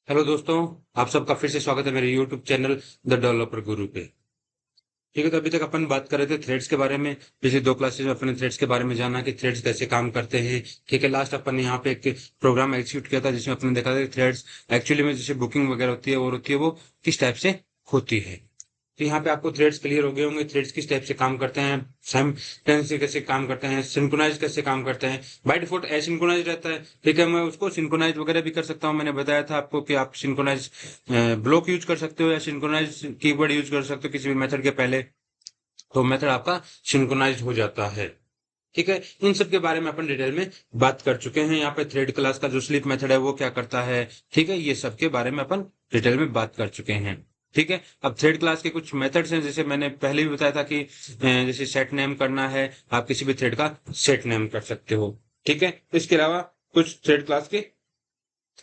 Hello दोस्तों। आप सबका फिर से स्वागत है मेरे यूट्यूब चैनल द डेवलपर गुरु पे। ठीक है, तो अभी तक अपन बात कर रहे थे थ्रेड्स के बारे में। पिछले दो क्लासेस में अपने थ्रेड्स के बारे में जाना कि थ्रेड्स कैसे काम करते हैं। ठीक है, लास्ट अपन ने यहाँ पे एक प्रोग्राम एग्जीक्यूट किया था जिसमें अपने देखा था कि थ्रेड्स एक्चुअली में जैसे बुकिंग वगैरह होती है और होती है वो किस टाइप से होती है। तो यहाँ पे आपको थ्रेड्स क्लियर हो गए होंगे, थ्रेड्स किस टाइप से काम करते हैं, साइमल्टेनियसली कैसे काम करते हैं, सिंक्रोनाइज कैसे काम करते हैं। बाय डिफॉल्ट एसिंक्रोनाइज रहता है। ठीक है, मैं उसको सिंक्रोनाइज वगैरह भी कर सकता हूँ। मैंने बताया था आपको कि आप सिंक्रोनाइज ब्लॉक यूज कर सकते हो या सिंक्रोनाइज कीवर्ड यूज कर सकते हो किसी भी मेथड के पहले, तो मेथड आपका सिंक्रोनाइज हो जाता है। ठीक है, इन सब के बारे में अपन डिटेल में बात कर चुके हैं। यहाँ पे थ्रेड क्लास का जो स्लीप मेथड है वो क्या करता है। ठीक है, ये सब के बारे में अपन डिटेल में बात कर चुके हैं। ठीक है, अब थ्रेड क्लास के कुछ मेथड्स हैं, जैसे मैंने पहले भी बताया था कि जैसे सेट नेम करना है, आप किसी भी थ्रेड का सेट नेम कर सकते हो। ठीक है, इसके अलावा कुछ थ्रेड क्लास के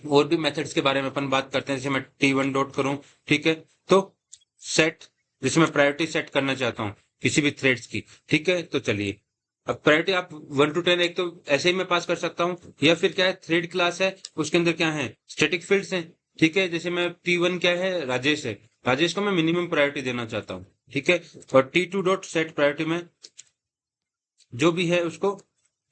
और भी मेथड्स के बारे में अपन बात करते हैं। जैसे मैं T1 डॉट करूं, ठीक है, तो सेट, जैसे मैं प्रायोरिटी सेट करना चाहता हूं किसी भी थ्रेड्स की। ठीक है, तो चलिए, अब प्रायोरिटी आप 1 to 10 एक तो ऐसे ही मैं पास कर सकता हूं, या फिर क्या है, थ्रेड क्लास है उसके अंदर क्या है, स्टैटिक फील्ड्स हैं। ठीक है, जैसे मैं T1 क्या है, राजेश है, राजेश को मैं मिनिमम प्रायोरिटी देना चाहता हूँ। ठीक है, और T2 डॉट सेट प्रायोरिटी में जो भी है उसको,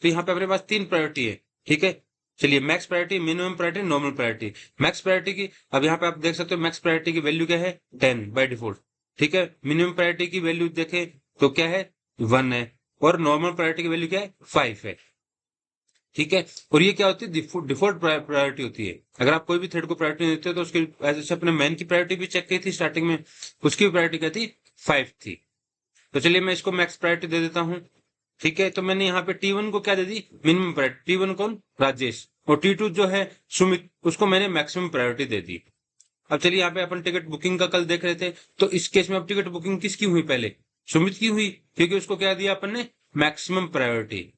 तो यहाँ पे अपने पास तीन प्रायोरिटी है। ठीक है, चलिए, max priority, minimum priority, normal priority. Max priority की, अब यहाँ पे आप देख सकते हो मैक्स प्रायोरिटी की वैल्यू क्या है, 10 बाय डिफॉल्ट। ठीक है, मिनिमम प्रायोरिटी की वैल्यू देखें तो क्या है, 1 है, और नॉर्मल प्रायोरिटी की वैल्यू क्या है, 5 है। ठीक है, और ये क्या होती है, डिफॉल्ट प्रायोरिटी होती है। अगर आप कोई भी थ्रेड को प्रायोरिटी नहीं देते हो तो उसकी, ऐसे अपने मैन की प्रायोरिटी भी चेक की थी स्टार्टिंग में, उसकी भी प्रायोरिटी क्या थी, 5 थी। तो चलिए मैं इसको मैक्स प्रायोरिटी दे देता हूँ। ठीक है, तो मैंने यहाँ पे T1 को क्या दे दी, मिनिमम प्रायोरिटी। T1 कौन, राजेश, और T2 जो है सुमित, उसको मैंने मैक्सिमम प्रायोरिटी दे दी। अब चलिए, यहाँ पे अपन टिकट बुकिंग का कल देख रहे थे, तो इस केस में अब टिकट बुकिंग किसकी हुई, पहले सुमित की हुई, क्योंकि उसको क्या दिया अपन ने, मैक्सिमम प्रायोरिटी।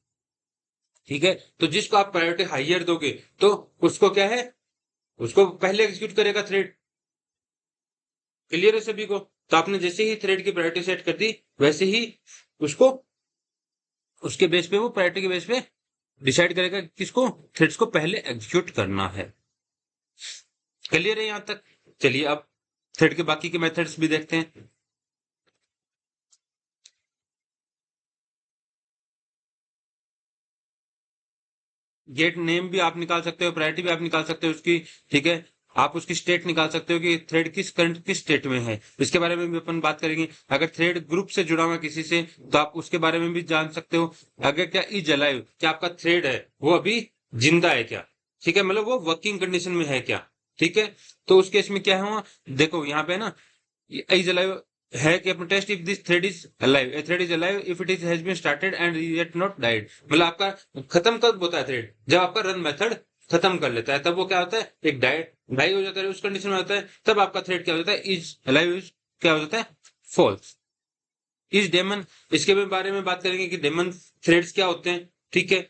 ठीक है, तो जिसको आप प्रायोरिटी हाइयर दोगे तो उसको क्या है, उसको पहले एग्जीक्यूट करेगा थ्रेड। क्लियर है सभी को। तो आपने जैसे ही थ्रेड की प्रायोरिटी सेट कर दी, वैसे ही उसको, उसके बेस पे, वो प्रायोरिटी के बेस पे डिसाइड करेगा कि किसको, थ्रेड्स को पहले एग्जीक्यूट करना है। क्लियर है यहां तक। चलिए अब थ्रेड के बाकी के मेथड्स भी देखते हैं। गेट नेम भी आप निकाल सकते हो, प्रायोरिटी भी आप निकाल सकते हो उसकी। ठीक है, आप उसकी स्टेट निकाल सकते हो कि थ्रेड किस करंट किस स्टेट में है, इसके बारे में भी अपन बात करेंगे। अगर थ्रेड ग्रुप से जुड़ा हुआ किसी से, तो आप उसके बारे में भी जान सकते हो। अगर क्या इज अलाइव, क्या आपका थ्रेड है वो अभी जिंदा है क्या। ठीक है, मतलब वो वर्किंग कंडीशन में है क्या। ठीक है, तो उस केस में क्या हुआ, देखो यहाँ पे ना, इज अलाइव है कि अपना test if this thread is alive, a thread is alive if it is has been started and yet not died. मतलब आपका खत्म कब होता है थ्रेड, जब आपका रन मेथड खत्म कर लेता है, तब वो क्या होता है, एक डाई डाई हो जाता है, उस कंडीशन में होता है, तब आपका थ्रेड क्या हो जाता है, इज अलाइव, इज क्या हो जाता है, फॉल्स। इज डेमन, इसके बारे में बात करेंगे कि डेमन थ्रेड्स क्या होते हैं। ठीक है,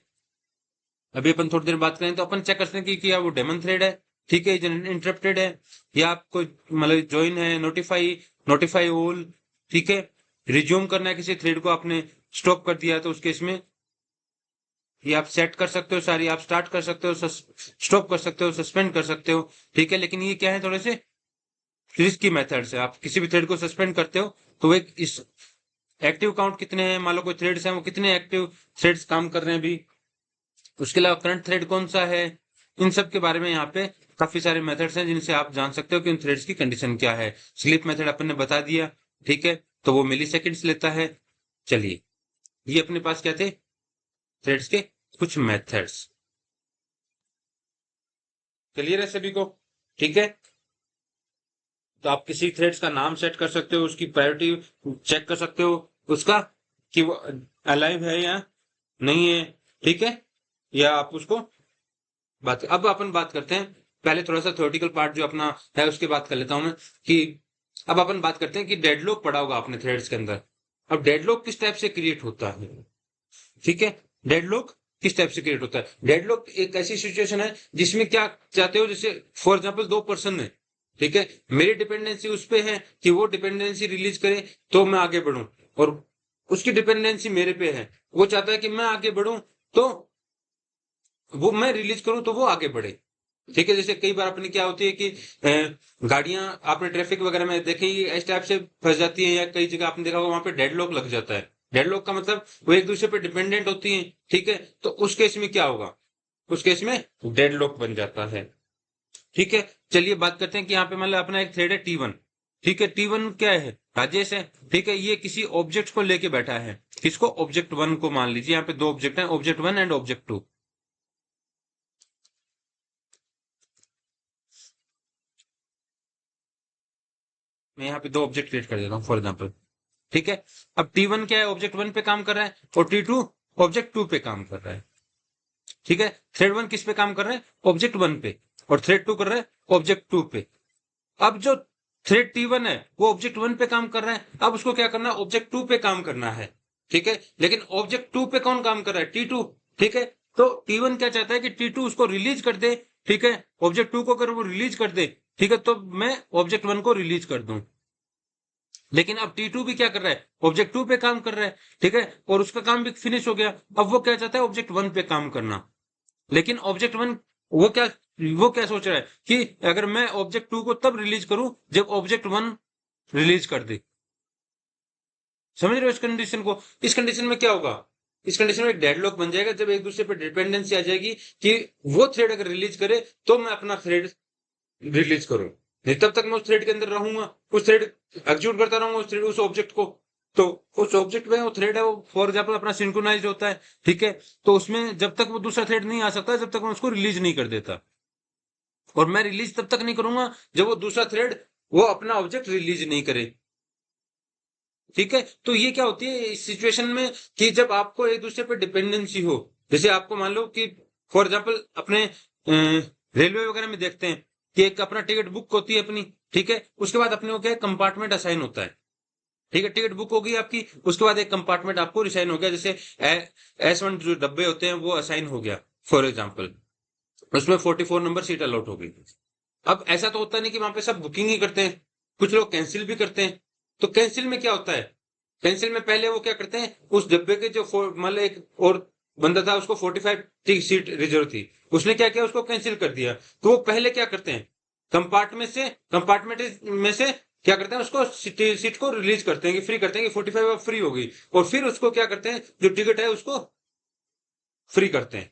अभी अपन थोड़ी देर बात करें तो अपन चेक कर सकते हैं कि क्या वो डेमन थ्रेड है। ठीक है, इंटरप्टेड है, या आपको मतलब ज्वाइन है, नोटिफाई, नोटिफाई ऑल। ठीक है, रिज्यूम करना है किसी थ्रेड को, आपने स्टॉप कर दिया है, तो उस केस में ये आप सेट कर सकते हो सारी, आप स्टार्ट कर सकते हो, स्टॉप कर सकते हो, सस्पेंड कर सकते हो। ठीक है, लेकिन ये क्या है, थोड़े से रिस्की मेथड है। आप किसी भी थ्रेड को सस्पेंड करते हो तो वो एक इस एक्टिव काउंट कितने हैं, मान लो कोई थ्रेड्स हैं, वो कितने एक्टिव थ्रेड्स काम कर रहे हैं अभी, उसके अलावा करंट थ्रेड कौन सा है, इन सब के बारे में यहाँ पे काफी सारे मेथड्स हैं जिनसे आप जान सकते हो कि उन थ्रेड्स की कंडीशन क्या है। स्लीप मेथड अपन ने बता दिया। ठीक है, तो वो मिली सेकेंड्स लेता है। चलिए, ये अपने पास क्या थे, थ्रेड्स के कुछ मेथड्स। क्लियर है सभी को। ठीक है, तो आप किसी थ्रेड्स का नाम सेट कर सकते हो, उसकी प्रायोरिटी चेक कर सकते हो, उसका कि वो अलाइव है या नहीं है। ठीक है, या आप उसको बात, अब अपन बात करते हैं, पहले थोड़ा सा थ्योरेटिकल पार्ट जो अपना है उसकी बात कर लेता हूं मैं, कि अब अपन बात करते हैं कि डेडलॉक पड़ा होगा आपने थ्रेड्स के अंदर। अब डेडलॉक किस टाइप से क्रिएट होता है। ठीक है, डेडलॉक किस टाइप से क्रिएट होता है, डेडलॉक एक ऐसी सिचुएशन है जिसमें क्या चाहते हो, जैसे फॉर एग्जाम्पल दो पर्सन है। ठीक है, मेरी डिपेंडेंसी उस पे है कि वो डिपेंडेंसी रिलीज करे तो मैं आगे बढ़ूं, और उसकी डिपेंडेंसी मेरे पे है, वो चाहता है कि मैं आगे बढ़ूं, तो वो मैं रिलीज करूं तो वो आगे बढ़े। ठीक है, जैसे कई बार अपनी क्या होती है कि गाड़ियां आपने ट्रैफिक वगैरह में देखी इस टाइप से फंस जाती है, या कई जगह आपने देखा होगा वहां पे डेडलॉक लग जाता है। डेडलॉक का मतलब वो एक दूसरे पे डिपेंडेंट होती है। ठीक है, तो उस केस में क्या होगा? उस केस में डेडलॉक बन जाता है। ठीक है, चलिए बात करते हैं कि यहाँ पे मतलब अपना एक थ्रेड है T1। ठीक है, T1 क्या है? राजेश है। ठीक है, ये किसी ऑब्जेक्ट को लेके बैठा है। किसको? ऑब्जेक्ट वन को मान लीजिए। यहाँ पे दो ऑब्जेक्ट हैं, object one and object two. मैं यहाँ पे दो ऑब्जेक्ट क्रिएट कर देता हूँ फॉर एग्जाम्पल। ठीक है, अब T1 क्या है? ऑब्जेक्ट वन पे काम कर रहा है, और T2 ऑब्जेक्ट टू पे काम कर रहा है। ठीक है, थ्रेड वन किस पे काम कर रहा है? ऑब्जेक्ट वन पे। और थ्रेड टू कर रहा है ऑब्जेक्ट टू पे। अब जो थ्रेड T1 है वो ऑब्जेक्ट वन पे काम कर रहा है, अब उसको क्या करना है? ऑब्जेक्ट टू पे काम करना है। ठीक है, लेकिन ऑब्जेक्ट टू पे कौन काम कर रहा है? T2। ठीक है, तो T1 क्या चाहता है कि T2 उसको रिलीज कर दे। ठीक है, ऑब्जेक्ट टू को अगर वो रिलीज कर दे, ठीक है, तो मैं ऑब्जेक्ट वन को रिलीज कर दूं। लेकिन अब T2 भी क्या कर रहा है? ऑब्जेक्ट टू पे काम कर रहा है। ठीक है, और उसका काम भी फिनिश हो गया। अब वो क्या चाहता है? ऑब्जेक्ट वन पे काम करना। लेकिन ऑब्जेक्ट वन वो क्या वो क्या सोच रहा है कि अगर मैं ऑब्जेक्ट टू को तब रिलीज करूं जब ऑब्जेक्ट वन रिलीज कर दे। समझ रहे हो इस कंडीशन को? इस कंडीशन में क्या होगा? इस कंडीशन में एक डेडलॉक बन जाएगा, जब एक दूसरे पर डिपेंडेंसी आ जाएगी कि वो थ्रेड अगर रिलीज करे तो मैं अपना थ्रेड रिलीज करूं, नहीं तब तक मैं उस थ्रेड के अंदर रहूंगा, उस थ्रेड एग्जीक्यूट करता रहूंगा, उस थ्रेड उस ऑब्जेक्ट को। तो उस ऑब्जेक्ट में वो थ्रेड है, वो फॉर एग्जाम्पल अपना सिंक्रोनाइज होता है। ठीक है, तो उसमें जब तक वो दूसरा थ्रेड नहीं आ सकता, जब तक मैं उसको रिलीज नहीं कर देता। और मैं रिलीज तब तक नहीं करूंगा जब वो दूसरा थ्रेड वो अपना ऑब्जेक्ट रिलीज नहीं करे। ठीक है, तो ये क्या होती है इस सिचुएशन में कि जब आपको एक दूसरे पर डिपेंडेंसी हो। जैसे आपको मान लो कि फॉर एग्जाम्पल अपने रेलवे वगैरह में देखते हैं कि एक अपना टिकट बुक होती है अपनी। ठीक है, उसके बाद अपने को क्या है? कंपार्टमेंट असाइन होता है। ठीक है, टिकट बुक होगी आपकी, उसके बाद एक कंपार्टमेंट आपको रिसाइन हो गया। जैसे S1 जो डब्बे होते हैं वो असाइन हो गया फॉर एग्जाम्पल, उसमें 44 नंबर सीट अलॉट हो गई। अब ऐसा तो होता नहीं कि वहां पे सब बुकिंग ही करते हैं, कुछ लोग कैंसिल भी करते हैं। तो कैंसिल में क्या होता है? कैंसिल में पहले वो क्या करते हैं? उस डब्बे के जो मान लो एक और बंदा था, उसको 45 की सीट रिजर्व थी, उसने क्या किया? उसको कैंसिल कर दिया। तो वो पहले क्या करते हैं? कंपार्टमेंट में से क्या करते हैं? उसको सीट को रिलीज करते हैं कि फ्री करते हैं कि 45 अब फ्री हो गई। और फिर उसको क्या करते हैं? जो टिकट है उसको फ्री करते हैं।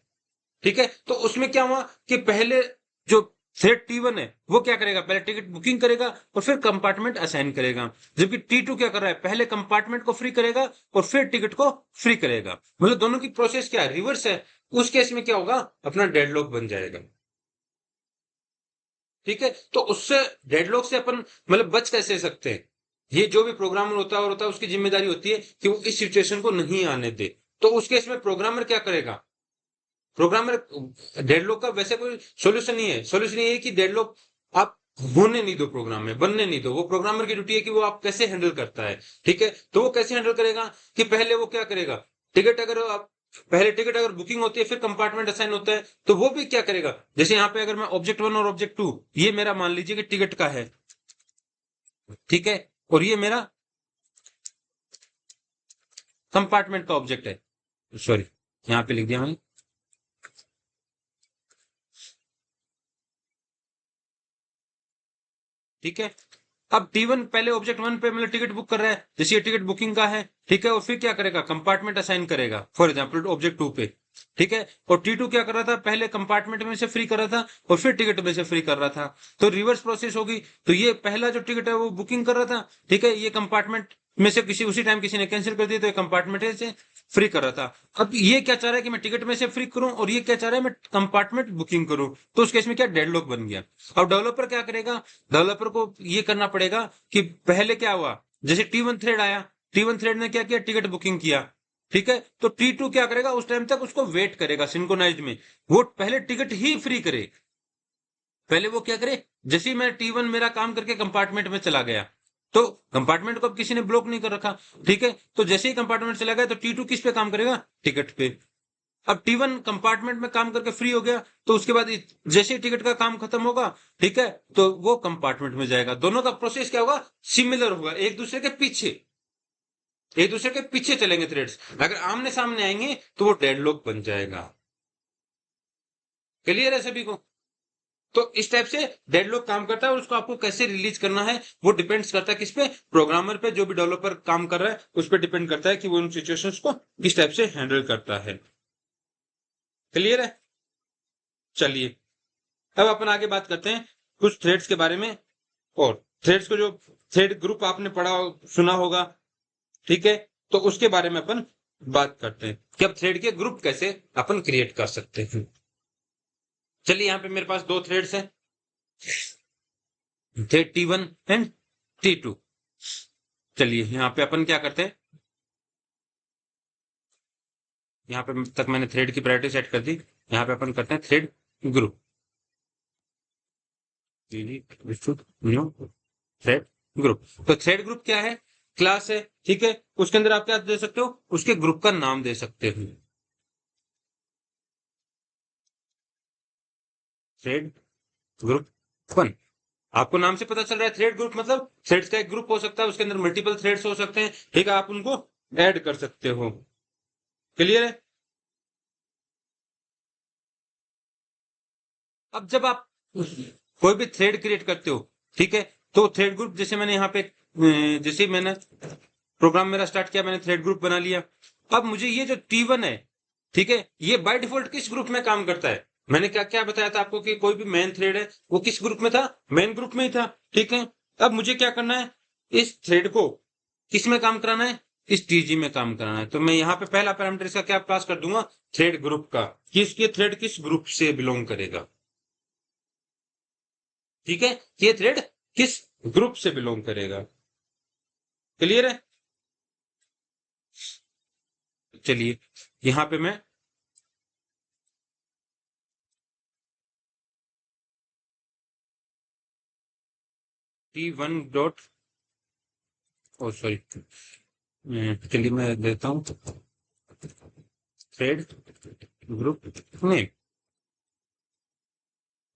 ठीक है, तो उसमें क्या हुआ कि पहले जो थ्रेड T1 है वो क्या करेगा? पहले टिकट बुकिंग करेगा और फिर कंपार्टमेंट असाइन करेगा। जबकि T2 क्या कर रहा है? पहले कंपार्टमेंट को फ्री करेगा और फिर टिकट को फ्री करेगा। मतलब दोनों की प्रोसेस क्या है? रिवर्स है। उस केस में क्या होगा? अपना डेडलॉक बन जाएगा। ठीक है, तो उससे डेडलॉक से अपन मतलब बच कैसे सकते हैं? ये जो भी प्रोग्रामर होता है उसकी जिम्मेदारी होती है कि वो इस सिचुएशन को नहीं आने दे। तो उस केस में प्रोग्रामर क्या करेगा? प्रोग्रामर डेडलॉक का वैसे कोई सॉल्यूशन नहीं है। सॉल्यूशन ये है कि डेडलॉक आप होने नहीं दो, प्रोग्राम में बनने नहीं दो। वो प्रोग्रामर की ड्यूटी है कि वो आप कैसे हैंडल करता है। ठीक है, तो वो कैसे हैंडल करेगा कि पहले वो क्या करेगा? टिकट अगर आप पहले टिकट अगर बुकिंग होती है फिर कंपार्टमेंट असाइन होता है, तो वो भी क्या करेगा? जैसे यहाँ पे अगर मैं ऑब्जेक्ट वन और ऑब्जेक्ट टू, ये मेरा मान लीजिए कि टिकट का है। ठीक है, और ये मेरा कंपार्टमेंट का ऑब्जेक्ट है। सॉरी, यहाँ पे लिख दिया मैंने। ठीक है, अब T1 पहले ऑब्जेक्ट वन पे मतलब टिकट बुक कर रहा है, जैसे ये टिकट बुकिंग का है। ठीक है, और फिर क्या करेगा? कंपार्टमेंट असाइन करेगा फॉर एग्जाम्पल ऑब्जेक्ट टू पे। ठीक है, और T2 क्या कर रहा था? पहले कंपार्टमेंट में से फ्री कर रहा था और फिर टिकट में से फ्री कर रहा था। तो रिवर्स प्रोसेस होगी। तो ये पहला जो टिकट है वो बुकिंग कर रहा था। ठीक है, ये कंपार्टमेंट में से किसी उसी टाइम किसी ने कैंसिल कर दिया, तो ये कंपार्टमेंट से फ्री कर रहा था। अब ये क्या चाह रहा है कि मैं टिकट में से फ्री करूं, और ये क्या चाह रहा है मैं कंपार्टमेंट बुकिंग करूं। तो उस केस में क्या डेडलॉक बन गया। अब डेवलपर क्या करेगा? डेवलपर को ये करना पड़ेगा कि पहले क्या हुआ? जैसे T1 थ्रेड आया, T1 थ्रेड ने क्या किया? टिकट बुकिंग किया। ठीक है, तो T2 क्या करेगा? उस टाइम तक उसको वेट करेगा सिंक्रोनाइज में। वो पहले टिकट ही फ्री करे। पहले वो क्या करे? जैसे ही मैं T1 मेरा काम करके कंपार्टमेंट में चला गया, तो कंपार्टमेंट को अब किसी ने ब्लॉक नहीं कर रखा। ठीक है, तो जैसे ही कंपार्टमेंट चला गया तो T2 किस पे काम करेगा? टिकट पे। अब T1 कंपार्टमेंट में काम करके फ्री हो गया, तो उसके बाद जैसे ही टिकट का काम खत्म होगा, ठीक है, तो वो कंपार्टमेंट में जाएगा। दोनों का प्रोसेस क्या होगा? सिमिलर होगा, एक दूसरे के पीछे। एक दूसरे के पीछे चलेंगे थ्रेड्स। अगर आमने सामने आएंगे तो वो डेडलॉक बन जाएगा। क्लियर है सभी को? तो इस टाइप से डेडलॉक काम करता है और उसको आपको कैसे रिलीज करना है वो डिपेंड्स करता है किस पे, प्रोग्रामर पे, जो भी डेवलपर काम कर रहा है उस पर डिपेंड करता है कि वो उन सिचुएशंस को किस टाइप से हैंडल करता है। क्लियर है? चलिए अब अपन आगे बात करते हैं कुछ थ्रेड्स के बारे में। और थ्रेड्स को जो थ्रेड ग्रुप आपने पढ़ा सुना होगा, ठीक है, तो उसके बारे में अपन बात करते हैं कि अब थ्रेड के ग्रुप कैसे अपन क्रिएट कर सकते हैं। चलिए यहाँ पे मेरे पास दो थ्रेड्स हैं, थ्रेड T1 एंड T2। चलिए यहाँ पे अपन क्या करते हैं, यहाँ पे तक मैंने थ्रेड की प्रायोरिटी सेट कर दी। यहाँ पे अपन करते हैं thread group, new thread group. तो थ्रेड ग्रुप क्या है, क्लास है, ठीक है, उसके अंदर आप क्या दे सकते हो, उसके ग्रुप का नाम दे सकते हो। थ्रेड ग्रुप 1, आपको नाम से पता चल रहा है थ्रेड ग्रुप मतलब थ्रेड्स का एक ग्रुप हो सकता है, उसके अंदर मल्टीपल थ्रेड्स हो सकते हैं, ठीक है, आप उनको ऐड कर सकते हो। क्लियर है? अब जब आप कोई भी थ्रेड क्रिएट करते हो, ठीक है, तो थ्रेड ग्रुप जैसे मैंने यहाँ पे जैसे ही मैंने प्रोग्राम मेरा स्टार्ट किया, मैंने थ्रेड ग्रुप बना लिया। अब मुझे ये जो T1 है, ठीक है, ये बाय डिफॉल्ट किस ग्रुप में काम करता है, मैंने क्या क्या बताया था आपको कि कोई भी मेन थ्रेड है वो किस ग्रुप में था, मेन ग्रुप में ही था, ठीक है। अब मुझे क्या करना है, इस थ्रेड को किस में काम कराना है, इस टीजी में काम कराना है। तो मैं यहाँ पे पहला पैरामीटर इसका क्या पास कर दूंगा, थ्रेड ग्रुप का, कि इसके थ्रेड किस ग्रुप से बिलोंग करेगा, ठीक है, ये थ्रेड किस ग्रुप से बिलोंग करेगा। क्लियर है? चलिए यहाँ पे मैं T1 डॉट, ओ सॉरी, चलिए मैं देता हूँ थ्रेड ग्रुप नेम,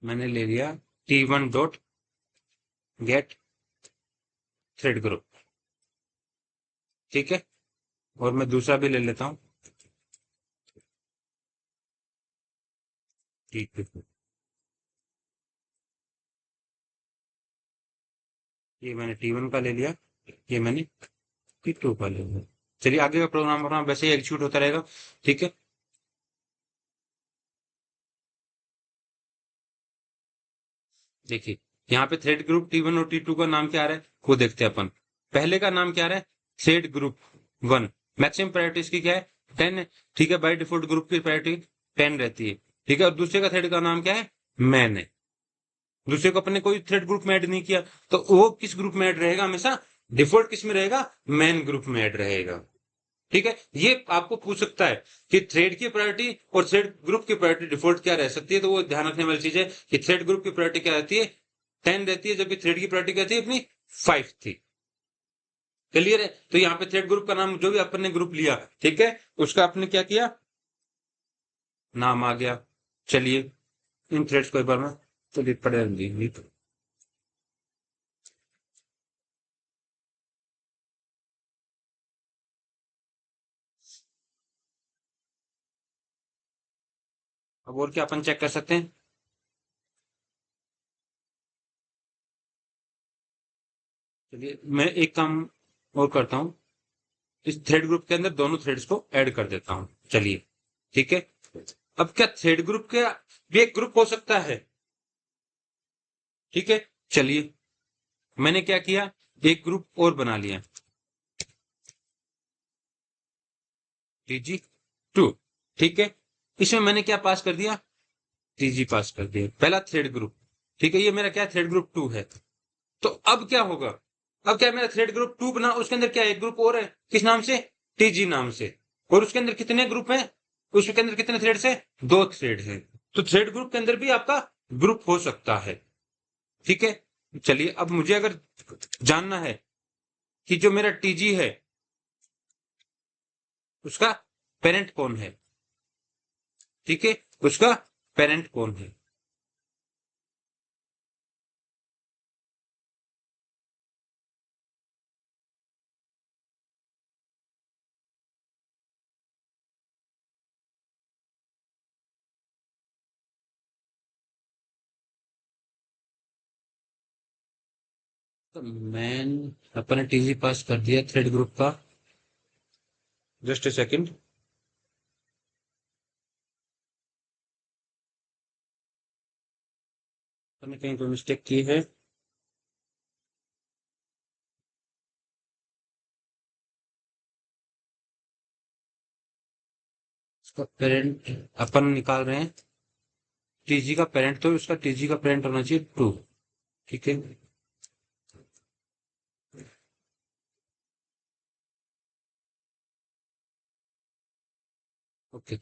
मैंने ले लिया T1 dot gate thread group, ठीक है, और मैं दूसरा भी ले लेता हूँ, ठीक है, ये मैंने T1 का ले लिया, ये मैंने T2 का ले लिया। चलिए आगे का प्रोग्राम अपना वैसे ही एग्जीक्यूट होता रहेगा, ठीक है। देखिए यहाँ पे थ्रेड ग्रुप T1 और T2 का नाम क्या आ रहा है वो देखते हैं अपन। पहले का नाम क्या आ रहा है, थ्रेड ग्रुप 1, मैक्सिमम प्रायोरिटी इसकी क्या है, 10 है, ठीक है, बाय डिफॉल्ट ग्रुप की प्रायोरिटी 10 रहती है, ठीक है। और दूसरे का थ्रेड का नाम क्या है, मैन है, दूसरे को अपने कोई थ्रेड ग्रुप में ऐड नहीं किया, तो वो किस ग्रुप में ऐड रहेगा, हमेशा डिफॉल्ट किस में रहेगा, मैन ग्रुप में ऐड रहेगा, ठीक है। ये आपको पूछ सकता है कि थ्रेड की प्रायोरिटी और थ्रेड ग्रुप की प्रायोरिटी डिफॉल्ट क्या रह सकती है, तो वो ध्यान रखने वाली चीज है कि थ्रेड ग्रुप की प्रायोरिटी क्या रहती है, 10 रहती है, जबकि थ्रेड की प्रायोरिटी क्या थी अपनी, 5 थी। क्लियर है? तो यहाँ पे थ्रेड ग्रुप का नाम जो भी अपन ने ग्रुप लिया, ठीक है, उसका आपने क्या किया, नाम आ गया। चलिए इन थ्रेड्स को एक बार मैं चलिए पढ़े लीजिए। अब और क्या अपन चेक कर सकते हैं, चलिए मैं एक काम और करता हूँ, इस थ्रेड ग्रुप के अंदर दोनों थ्रेड्स को ऐड कर देता हूँ। चलिए ठीक है। अब क्या थ्रेड ग्रुप का भी एक ग्रुप हो सकता है, ठीक है। चलिए मैंने क्या किया, एक ग्रुप और बना लिया, TG2, ठीक है। इसमें मैंने क्या पास कर दिया, TG पास कर दिया, पहला थ्रेड ग्रुप, ठीक है, ये मेरा क्या थ्रेड ग्रुप 2 है। तो अब क्या होगा, अब क्या मेरा थ्रेड ग्रुप 2 बना, उसके अंदर क्या एक ग्रुप और है, किस नाम से, TG नाम से, और उसके अंदर कितने ग्रुप हैं, उसके अंदर कितने थ्रेड्स हैं, दो थ्रेड हैं। तो थ्रेड ग्रुप के अंदर भी आपका ग्रुप हो सकता है, ठीक है। चलिए अब मुझे अगर जानना है कि जो मेरा टीजी है उसका पेरेंट कौन है, ठीक है, उसका पेरेंट कौन है। तो मैन अपन ने टीजी पास कर दिया थ्रेड ग्रुप का। Just a second. मैंने कहीं कोई मिस्टेक की है। उसका पेरेंट अपन निकाल रहे हैं। टीजी का पेरेंट तो उसका टीजी का पेरेंट होना चाहिए 2। ठीक है। ओके।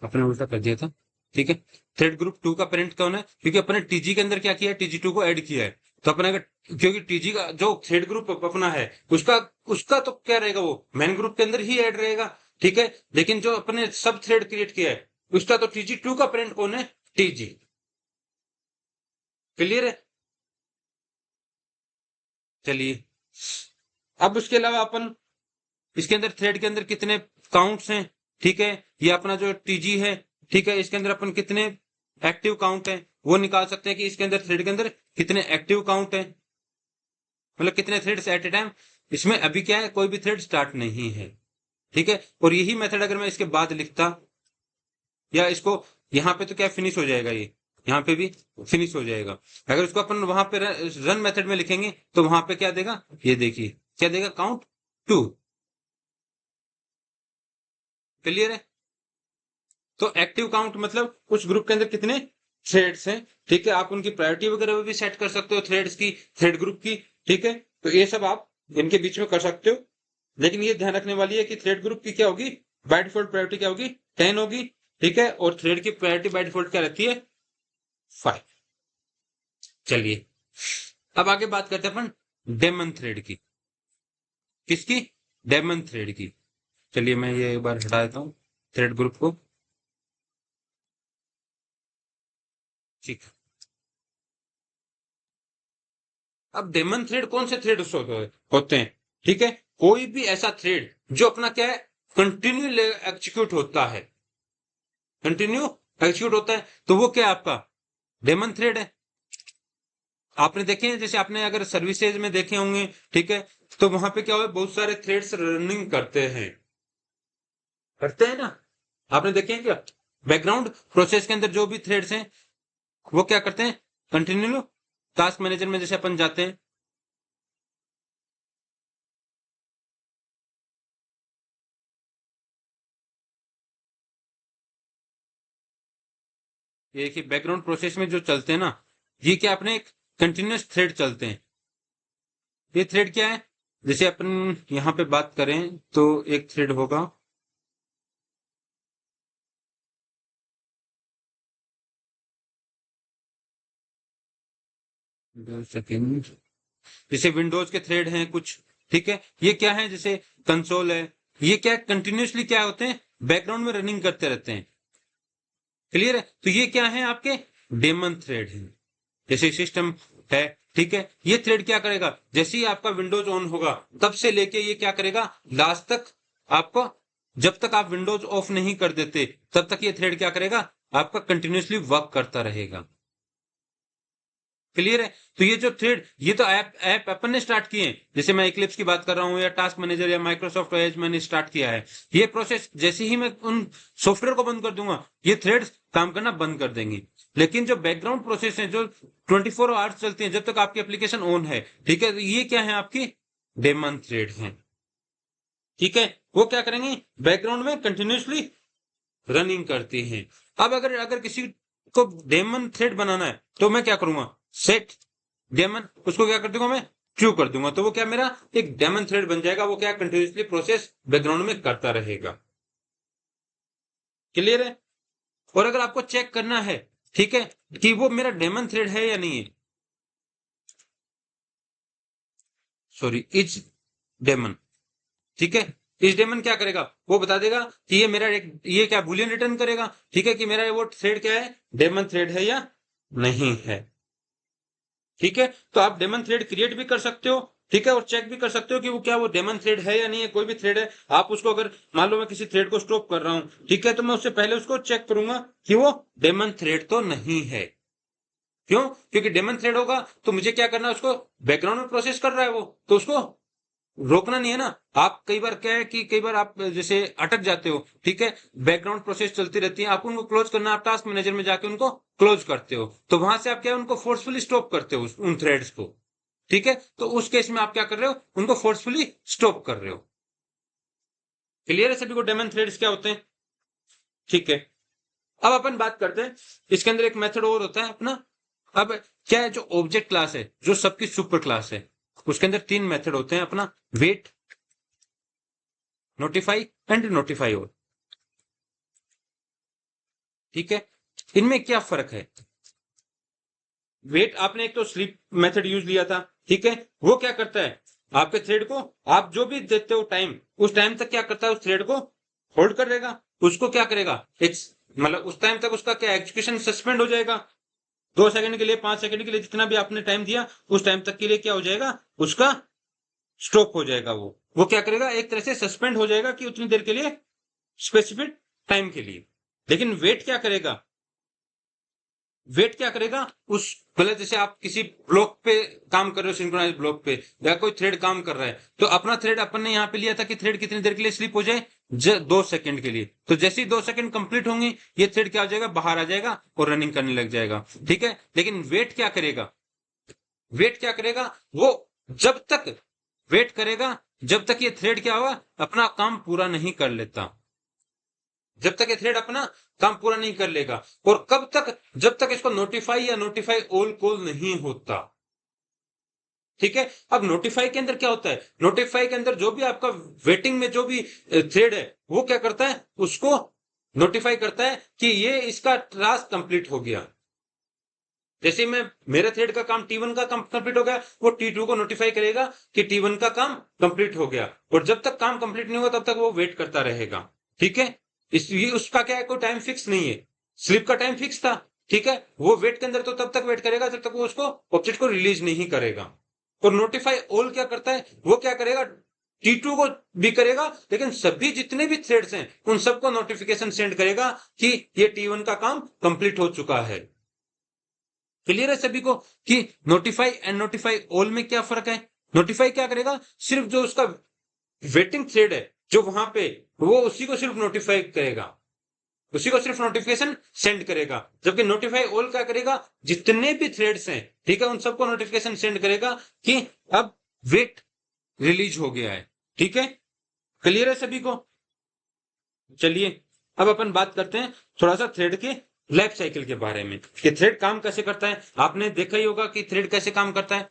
अपने उल्टा कर दिया था। ठीक है। थ्रेड ग्रुप 2 का पेरेंट कौन है, क्योंकि अपने टीजी के अंदर क्या किया है, टीजी 2 को ऐड किया है। तो अपने अगर, क्योंकि टीजी का जो थ्रेड ग्रुप अपना है, उसका उसका तो क्या रहेगा, वो मेन ग्रुप के अंदर ही ऐड रहेगा। ठीक है। लेकिन जो अपने सब थ्रेड क्रिएट किया है, उसका तो टीजी 2 का पेरेंट कौन है, टीजी। क्लियर है। चलिए। अब उसके अलावा अपन इसके अंदर थ्रेड के अंदर कितने काउंट्स हैं। ठीक है। ये अपना जो टीजी है, ठीक है, इसके अंदर अपन कितने एक्टिव काउंट है वो निकाल सकते हैं कि इसके अंदर थ्रेड के अंदर कितने एक्टिव काउंट है, मतलब कितने थ्रेड्स एट ए टाइम। इसमें अभी क्या है, कोई भी थ्रेड स्टार्ट नहीं है। ठीक है। और यही मेथड अगर मैं इसके बाद लिखता, या इसको यहाँ पे, तो क्या फिनिश हो जाएगा ये, यहाँ पे भी फिनिश हो जाएगा। अगर इसको अपन वहां पे रन मेथड में लिखेंगे तो वहां पे क्या देगा, ये देखिए क्या देगा, काउंट 2। क्लियर है। तो एक्टिव काउंट मतलब उस ग्रुप के अंदर कितने थ्रेड्स हैं। ठीक है। आप उनकी प्रायोरिटी वगैरह भी सेट कर सकते हो, थ्रेड्स की, थ्रेड ग्रुप की। ठीक है। तो ये सब आप इनके बीच में कर सकते हो। लेकिन ये ध्यान रखने वाली है कि थ्रेड ग्रुप की क्या होगी, बाय डिफॉल्ट प्रायोरिटी क्या होगी, 10 होगी। ठीक है। और थ्रेड की प्रायोरिटी बाय डिफॉल्ट क्या रहती है, 5। चलिए। अब आगे बात करते हैं अपन डेमन थ्रेड की। किसकी, डेमन थ्रेड की। चलिए मैं ये एक बार हटा देता हूँ थ्रेड ग्रुप को। ठीक। अब डेमन थ्रेड कौन से थ्रेड होते हैं। ठीक है। कोई भी ऐसा थ्रेड जो अपना क्या है, कंटिन्यू एग्जीक्यूट होता है, कंटिन्यू एग्जीक्यूट होता है, तो वो क्या है आपका डेमन थ्रेड है। आपने देखे हैं, जैसे आपने अगर सर्विसेज में देखे होंगे, ठीक है, तो वहां पे क्या हुआ, बहुत सारे थ्रेड्स रनिंग करते हैं, करते हैं ना। आपने देखे हैं क्या, बैकग्राउंड प्रोसेस के अंदर जो भी थ्रेड्स हैं वो क्या करते हैं, कंटिन्यू। टास्क मैनेजर में जैसे अपन जाते हैं, ये कि बैकग्राउंड प्रोसेस में जो चलते हैं ना, ये क्या अपने एक कंटिन्यूस थ्रेड चलते हैं। ये थ्रेड क्या है, जैसे अपन यहाँ पे बात करें तो एक थ्रेड होगा, सेकेंड, जैसे विंडोज के थ्रेड हैं कुछ। ठीक है। ये क्या है, जैसे कंसोल है, ये क्या कंटिन्यूसली क्या होते हैं, बैकग्राउंड में रनिंग करते रहते हैं। क्लियर है। तो ये क्या है, आपके डेमन थ्रेड है। जैसे सिस्टम है, ठीक है, ये थ्रेड क्या करेगा, जैसे ही आपका विंडोज ऑन होगा तब से लेके ये क्या करेगा, लास्ट तक आपको, जब तक आप विंडोज ऑफ नहीं कर देते तब तक ये थ्रेड क्या करेगा, आपका कंटिन्यूसली वर्क करता रहेगा। क्लियर है। तो ये जो थ्रेड, ये तो ऐप ऐप अपन ने स्टार्ट किए हैं, जैसे मैं इक्लिप्स की बात कर रहा हूं, या टास्क मैनेजर, या माइक्रोसॉफ्ट एज मैंने स्टार्ट किया है। ये प्रोसेस जैसे ही मैं उन सॉफ्टवेयर को बंद कर दूंगा, ये थ्रेड्स काम करना बंद कर देंगी। लेकिन जो बैकग्राउंड प्रोसेस है, जो 24 आवर्स चलती है, जब तक आपकी एप्लीकेशन ऑन है, ठीक है, तो ये क्या है, आपकी डेमन थ्रेड है। ठीक है। वो क्या करेंगे, बैकग्राउंड में कंटिन्यूसली रनिंग करती हैं। अब अगर अगर किसी को डेमन थ्रेड बनाना है तो मैं क्या करूंगा, सेट डेमन, उसको क्या कर दूंगा मैं, ट्रू कर दूंगा, तो वो क्या मेरा एक डेमन थ्रेड बन जाएगा, वो क्या कंटिन्यूसली प्रोसेस बैकग्राउंड में करता रहेगा। क्लियर है। और अगर आपको चेक करना है, ठीक है, कि वो मेरा डेमन थ्रेड है या नहीं है, सॉरी, इज डेमन। ठीक है। इस डेमन क्या करेगा, वो बता देगा कि ये मेरा एक, ये क्या बुलियन रिटर्न करेगा, ठीक है, कि मेरा वो थ्रेड क्या है, डेमन थ्रेड है या नहीं है। ठीक है। तो आप डेमन थ्रेड क्रिएट भी कर सकते हो, ठीक है, और चेक भी कर सकते हो कि वो क्या, वो डेमन थ्रेड है या नहीं है। कोई भी थ्रेड है, आप उसको अगर मान लो मैं किसी थ्रेड को स्टॉप कर रहा हूं, ठीक है, तो मैं उससे पहले उसको चेक करूंगा कि वो डेमन थ्रेड तो नहीं है। क्यों? क्योंकि डेमन थ्रेड होगा तो मुझे क्या करना है, उसको बैकग्राउंड में प्रोसेस कर रहा है वो, तो उसको रोकना नहीं है ना। आप कई बार क्या है कि कई बार आप जैसे अटक जाते हो, ठीक है, बैकग्राउंड प्रोसेस चलती रहती है, आपको उनको क्लोज करना, आप टास्क मैनेजर में जाके उनको क्लोज करते हो, तो वहां से आप क्या है, उनको फोर्सफुली स्टॉप करते हो उन थ्रेड्स को, ठीक है। तो उस केस में आप क्या कर रहे हो, उनको फोर्सफुली स्टॉप कर रहे हो। क्लियर है सभी को डेमन थ्रेड्स क्या होते हैं? ठीक है, अब अपन बात करते हैं, इसके अंदर एक मेथड और होता है अपना। अब क्या है, जो ऑब्जेक्ट क्लास है, जो सबकी सुपर क्लास है, उसके अंदर तीन मेथड होते हैं अपना, wait, notify and notify all. ठीक है, इनमें क्या फर्क है? वेट आपने एक तो स्लीप मेथड यूज लिया था, ठीक है, वो क्या करता है, आपके थ्रेड को आप जो भी देते हो टाइम, उस टाइम तक क्या करता है, उस थ्रेड को होल्ड कर रहेगा, उसको क्या करेगा, एक मतलब उस टाइम तक उसका क्या एग्जीक्यूशन सस्पेंड हो जाएगा, 2 सेकंड के लिए, 5 सेकंड के लिए, जितना भी आपने टाइम दिया उस टाइम तक के लिए क्या हो जाएगा, उसका स्टॉप हो जाएगा। वो क्या करेगा, एक तरह से सस्पेंड हो जाएगा कि उतनी देर के लिए, स्पेसिफिक टाइम के लिए। लेकिन वेट क्या करेगा, वेट क्या करेगा, उस मतलब जैसे आप किसी ब्लॉक पे काम कर रहे हो, सिंक्रोनाइज ब्लॉक पे, या कोई थ्रेड काम कर रहा है, तो अपना थ्रेड अपन ने यहाँ पे लिया था कि थ्रेड कितनी देर के लिए स्लिप हो जाए, 2 सेकंड के लिए। तो जैसे ही 2 सेकंड कंप्लीट होंगे, ये थ्रेड क्या हो जाएगा, बाहर आ जाएगा और रनिंग करने लग जाएगा, ठीक है। लेकिन वेट क्या करेगा, वेट क्या करेगा, वो जब तक वेट करेगा, जब तक ये थ्रेड क्या होगा, अपना काम पूरा नहीं कर लेता, जब तक ये थ्रेड अपना काम पूरा नहीं कर लेगा। और कब तक, जब तक इसको नोटिफाई या नोटिफाई ऑल कॉल नहीं होता, ठीक है। अब नोटिफाई के अंदर क्या होता है, नोटिफाई के अंदर जो भी आपका वेटिंग में जो भी थ्रेड है, वो क्या करता है, उसको नोटिफाई करता है कि ये इसका टास्क कंप्लीट हो गया। जैसे मैं, मेरे थ्रेड का काम T1 का काम कंप्लीट हो गया, वो T2 को नोटिफाई करेगा कि T1 का काम कंप्लीट हो गया, और जब तक काम कंप्लीट नहीं होगा तब तक वो वेट करता रहेगा, ठीक है। ये उसका क्या है, कोई टाइम फिक्स नहीं है, स्लिप का टाइम फिक्स था, ठीक है। वो वेट के अंदर तो तब तक वेट करेगा जब तक वो उसको ऑब्जेक्ट को रिलीज नहीं करेगा। और नोटिफाई ऑल क्या करता है, वो क्या करेगा, T2 को भी करेगा, लेकिन सभी जितने भी थ्रेड्स हैं उन सबको नोटिफिकेशन सेंड करेगा कि ये T1 का काम कंप्लीट हो चुका है। क्लियर है सभी को कि नोटिफाई एंड नोटिफाई ऑल में क्या फर्क है? नोटिफाई क्या करेगा, सिर्फ जो उसका वेटिंग थ्रेड है जो वहां पे, वो उसी को सिर्फ नोटिफाई करेगा, उसी को सिर्फ नोटिफिकेशन सेंड करेगा। जबकि नोटिफाई ऑल क्या करेगा, जितने भी थ्रेड्स हैं, ठीक है, उन सबको नोटिफिकेशन सेंड करेगा कि अब वेट रिलीज हो गया है, ठीक है। क्लियर है सभी को? चलिए, अब अपन बात करते हैं थोड़ा सा थ्रेड के लाइफ साइकिल के बारे में, कि थ्रेड काम कैसे करता है। आपने देखा ही होगा कि थ्रेड कैसे काम करता है।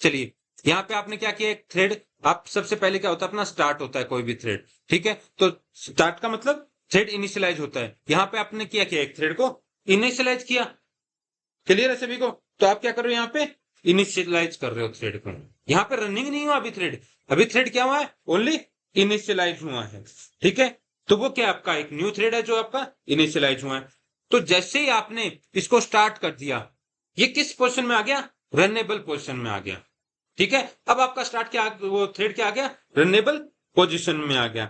चलिए, यहाँ पे आपने क्या किया, एक थ्रेड, आप सबसे पहले क्या होता है, अपना स्टार्ट होता है कोई भी थ्रेड, ठीक है। तो स्टार्ट का मतलब थ्रेड इनिशियलाइज होता है। यहाँ पे आपने क्या किया, एक थ्रेड को इनिशियलाइज किया। क्लियर है सभी को? तो आप क्या कर रहे हो, यहाँ पे इनिशियलाइज कर रहे हो थ्रेड को। यहाँ पे रनिंग नहीं हुआ अभी थ्रेड, अभी थ्रेड क्या हुआ है, ओनली इनिशियलाइज हुआ है, ठीक है। तो वो क्या, आपका एक न्यू थ्रेड है जो आपका इनिशियलाइज हुआ है। तो जैसे ही आपने इसको स्टार्ट कर दिया, ये किस पोजिशन में आ गया, रनेबल पोजिशन में आ गया, ठीक है। अब आपका स्टार्ट क्या, वो थ्रेड क्या आ गया, रनेबल पोजिशन में आ गया।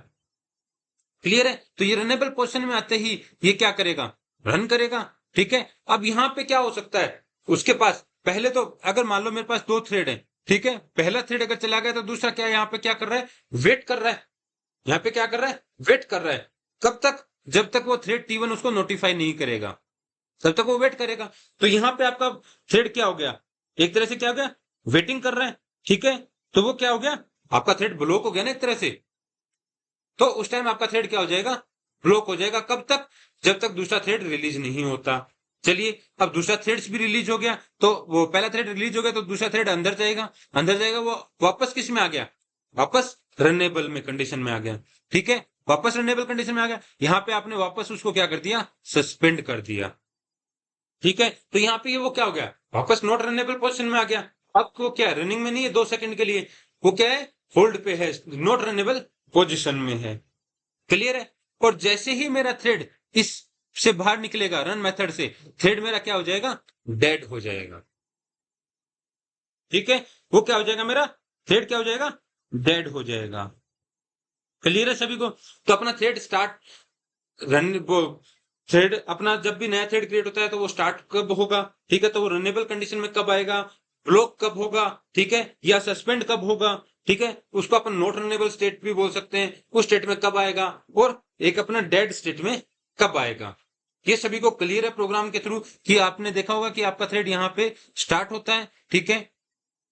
क्लियर है? तो ये रनेबल पोजिशन में आते ही ये क्या करेगा, रन करेगा, ठीक है। अब यहां पे क्या हो सकता है, उसके पास पहले तो, अगर मान लो मेरे पास 2 थ्रेड है, ठीक है, पहला थ्रेड अगर चला गया तो दूसरा क्या, यहाँ पे क्या कर रहा है, वेट कर रहा है। यहाँ पे क्या कर रहा है, वेट कर रहा है। कब तक, जब तक वो थ्रेड T1 उसको नोटिफाई नहीं करेगा, तब तक वो वेट करेगा। तो यहाँ पे आपका थ्रेड क्या हो गया, एक तरह से क्या हो गया, वेटिंग कर रहा है, ठीक है। तो वो क्या हो गया, आपका थ्रेड ब्लॉक हो गया ना एक तरह से। तो उस टाइम आपका थ्रेड क्या हो जाएगा, ब्लॉक हो जाएगा। कब तक, जब तक दूसरा थ्रेड रिलीज नहीं होता। चलिए, अब दूसरा थ्रेड्स भी रिलीज हो गया, तो वो पहला थ्रेड रिलीज हो गया तो दूसरा थ्रेड अंदर जाएगा, अंदर जाएगा, वो वापस किस में आ गया, वापस रनेबल में कंडीशन में आ गया, ठीक है। वापस रनेबल कंडीशन में आ गया, यहां पे आपने वापस उसको क्या कर दिया, सस्पेंड कर दिया, ठीक है। तो यहाँ पे वो क्या हो गया, वापस नॉट रनेबल पोजिशन में आ गया। अब वो क्या है, रनिंग में नहीं है 2 सेकंड के लिए, वो क्या है, होल्ड पे है, नॉट रनेबल पोजिशन में है। क्लियर है? और जैसे ही मेरा थ्रेड इस से बाहर निकलेगा रन मेथड से, थ्रेड मेरा क्या हो जाएगा, डेड हो जाएगा, ठीक है। वो क्या हो जाएगा, मेरा थ्रेड क्या हो जाएगा, डेड हो जाएगा। क्लियर है सभी को? तो अपना थ्रेड स्टार्ट, रन, वो थ्रेड अपना जब भी नया थ्रेड क्रिएट होता है तो वो स्टार्ट कब होगा, ठीक है, तो वो रनेबल कंडीशन में कब आएगा, ब्लॉक कब होगा, ठीक है, या सस्पेंड कब होगा, ठीक है, उसको अपन नॉट रनेबल स्टेट भी बोल सकते हैं, उस स्टेट में कब आएगा, और एक अपना डेड स्टेट में कब आएगा। ये सभी को क्लियर है प्रोग्राम के थ्रू कि आपने देखा होगा कि आपका थ्रेड यहाँ पे स्टार्ट होता है, ठीक है,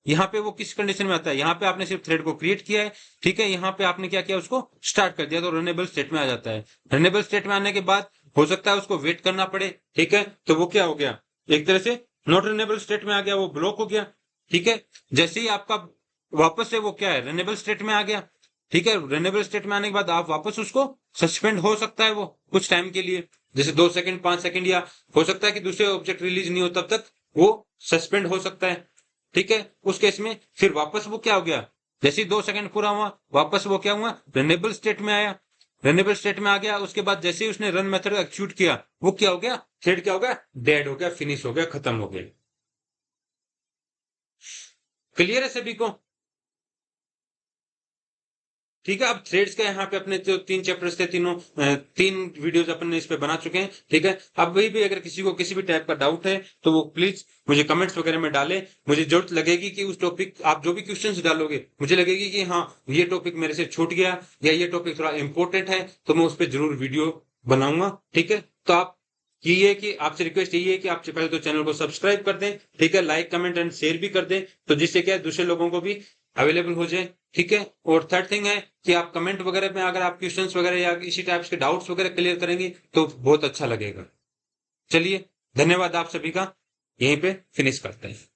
यहाँ पे वो किस कंडीशन में आता है, यहाँ पे आपने सिर्फ थ्रेड को क्रिएट किया है, ठीक है, यहाँ पे आपने क्या किया, उसको स्टार्ट कर दिया तो रनेबल स्टेट में आ जाता है। रनेबल स्टेट में आने के बाद हो सकता है उसको वेट करना पड़े, ठीक है, तो वो क्या हो गया, एक तरह से नॉट रनेबल स्टेट में आ गया, वो ब्लॉक हो गया, ठीक है। जैसे ही आपका वापस से वो क्या है, रनेबल स्टेट में आ गया, ठीक है, रनेबल स्टेट में आने के बाद आप वापस उसको सस्पेंड हो सकता है वो कुछ टाइम के लिए, जैसे 2 सेकंड 5 सेकंड, या हो सकता है कि दूसरे ऑब्जेक्ट रिलीज नहीं हो तब तक वो सस्पेंड हो सकता है, ठीक है। उस केस में फिर वापस वो क्या हो गया, जैसे ही 2 सेकंड पूरा हुआ वापस वो क्या हुआ, रनेबल स्टेट में आया, रनेबल स्टेट में आ गया, उसके बाद जैसे ही उसने रन मेथड एक्सिक्यूट किया वो क्या हो गया, थ्रेड क्या हो गया, डेड हो गया, फिनिश हो गया, खत्म हो गया। क्लियर है सभी को? ठीक है, अब थ्रेड्स का यहाँ पे अपने जो 3 चैप्टर्स थे, तीनों 3 वीडियोस अपन ने इस पे बना चुके हैं, ठीक है। अब वही भी अगर किसी को किसी भी टाइप का डाउट है तो वो प्लीज मुझे कमेंट्स वगैरह में डाले, मुझे जरूरत लगेगी कि उस टॉपिक आप जो भी क्वेश्चंस डालोगे मुझे लगेगी कि हाँ ये टॉपिक मेरे से छूट गया या ये टॉपिक थोड़ा इंपॉर्टेंट है, तो मैं उस पर जरूर वीडियो बनाऊंगा, ठीक है। तो आप ये है कि आपसे रिक्वेस्ट यही है कि आप पहले तो चैनल को सब्सक्राइब कर दें, ठीक है, लाइक कमेंट एंड शेयर भी कर दें, तो जिससे क्या है दूसरे लोगों को भी अवेलेबल हो जाए, ठीक है। और थर्ड थिंग है कि आप कमेंट वगैरह में अगर आप क्वेश्चंस वगैरह या इसी टाइप्स के डाउट्स वगैरह क्लियर करेंगे तो बहुत अच्छा लगेगा। चलिए, धन्यवाद आप सभी का, यहीं पे फिनिश करते हैं।